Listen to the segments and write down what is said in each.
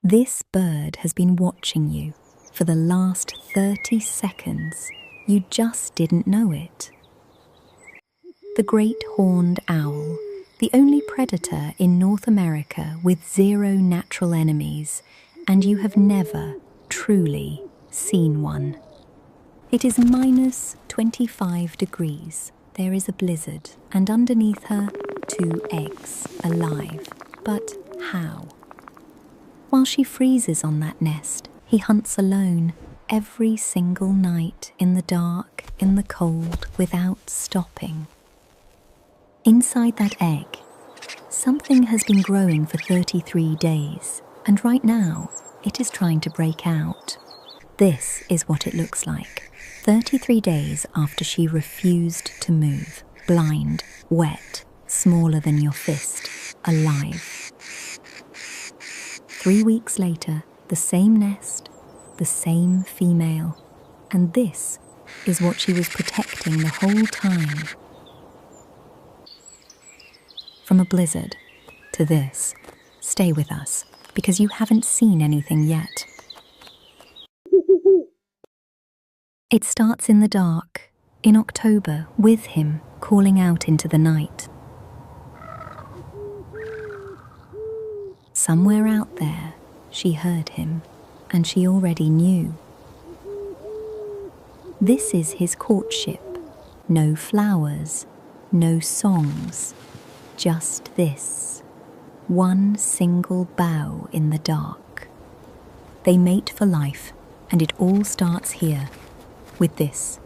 This bird has been watching you for the last 30 seconds. You just didn't know it. The great horned owl, the only predator in North America with 0 natural enemies, and you have never truly seen one. It is -25 degrees. There is a blizzard, and underneath her, 2 eggs, alive. But how? While she freezes on that nest, he hunts alone, every single night, in the dark, in the cold, without stopping. Inside that egg, something has been growing for 33 days, and right now, it is trying to break out. This is what it looks like, 33 days after she refused to move, blind, wet, smaller than your fist, alive. 3 weeks later, the same nest, the same female, and this is what she was protecting the whole time. From a blizzard to this, stay with us, because you haven't seen anything yet. It starts in the dark, in October, with him calling out into the night. Somewhere out there, she heard him, and she already knew. This is his courtship. No flowers, no songs, just this. One single bough in the dark. They mate for life, and it all starts here, with this.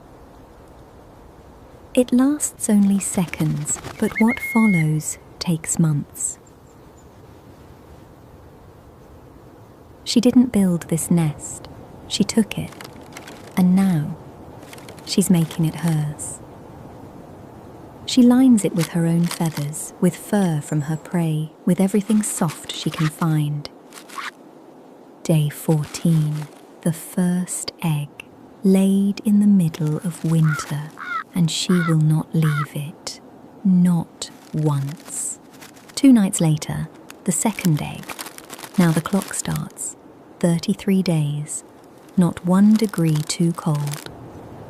It lasts only seconds, but what follows takes months. She didn't build this nest, she took it, and now she's making it hers. She lines it with her own feathers, with fur from her prey, with everything soft she can find. Day 14, the first egg, laid in the middle of winter, and she will not leave it, not once. 2 nights later, the second egg. Now the clock starts, 33 days, not 1 degree too cold.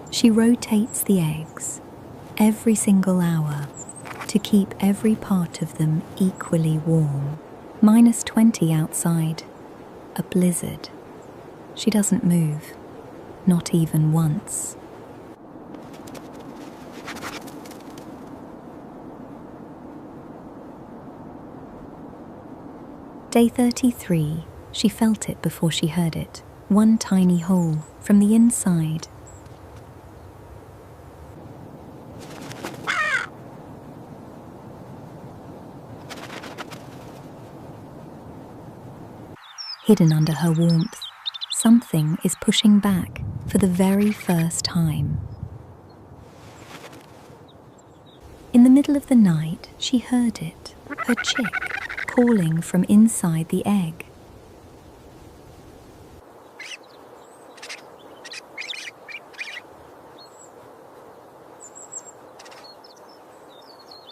She rotates the eggs every single hour to keep every part of them equally warm. -20 outside, a blizzard. She doesn't move, not even once. Day 33, she felt it before she heard it. One tiny hole from the inside. Hidden under her warmth, something is pushing back for the very first time. In the middle of the night, she heard it, her chick, calling from inside the egg.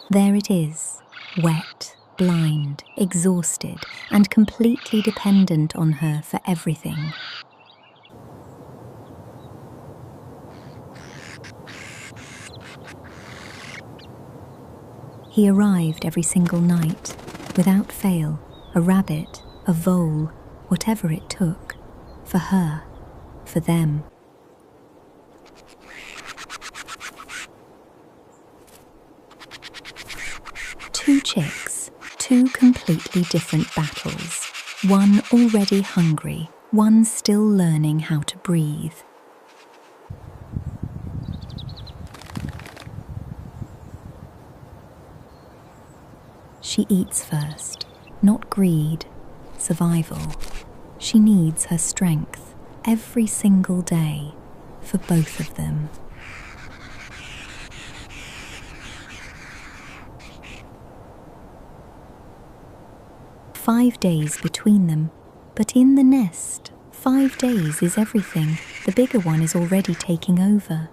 There it is, wet, blind, exhausted, and completely dependent on her for everything. He arrived every single night, without fail, a rabbit, a vole, whatever it took, for her, for them. Two chicks, 2 completely different battles, one already hungry, one still learning how to breathe. She eats first, not greed, survival. She needs her strength every single day for both of them. Five days between them, but in the nest, 5 days is everything. The bigger one is already taking over.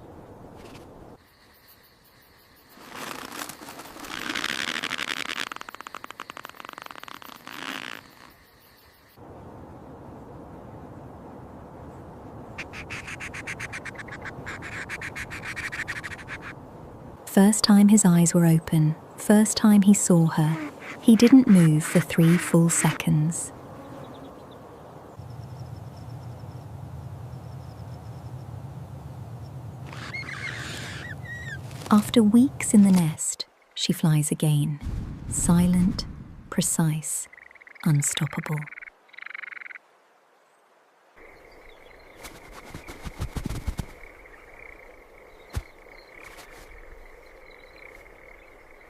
First time his eyes were open, first time he saw her, he didn't move for 3 full seconds. After weeks in the nest, she flies again, silent, precise, unstoppable.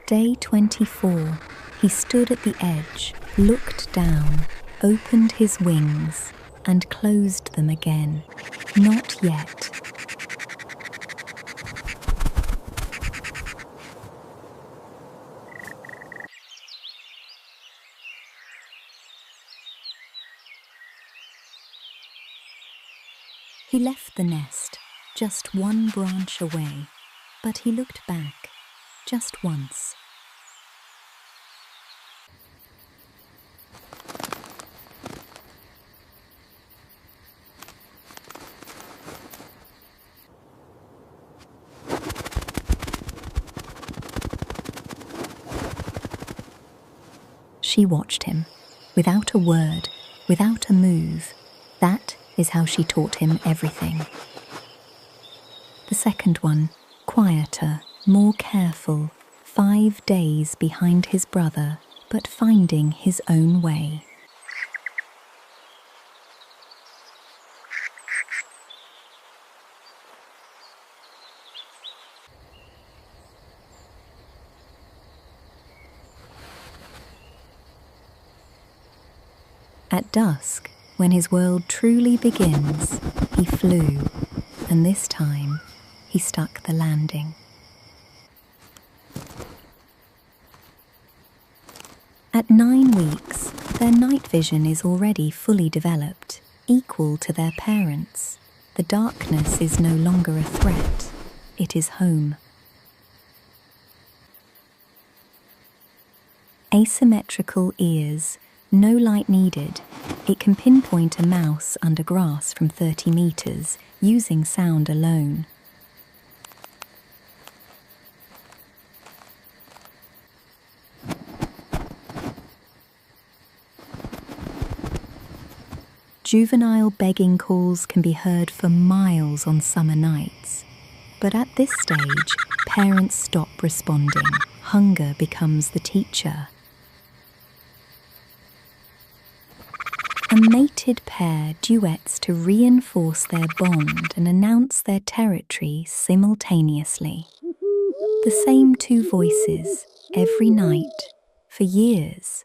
Day 24, he stood at the edge, looked down, opened his wings, and closed them again. Not yet. He left the nest, just one branch away, but he looked back, just once. She watched him, without a word, without a move. That is how she taught him everything. The second one, quieter, more careful, 5 days behind his brother, but finding his own way. At dusk, when his world truly begins, he flew, and this time he stuck the landing. At 9 weeks, their night vision is already fully developed, equal to their parents. The darkness is no longer a threat, it is home. Asymmetrical ears, no light needed. It can pinpoint a mouse under grass from 30 meters using sound alone. Juvenile begging calls can be heard for miles on summer nights. But at this stage, parents stop responding. Hunger becomes the teacher. A mated pair duets to reinforce their bond and announce their territory simultaneously. The same 2 voices, every night, for years.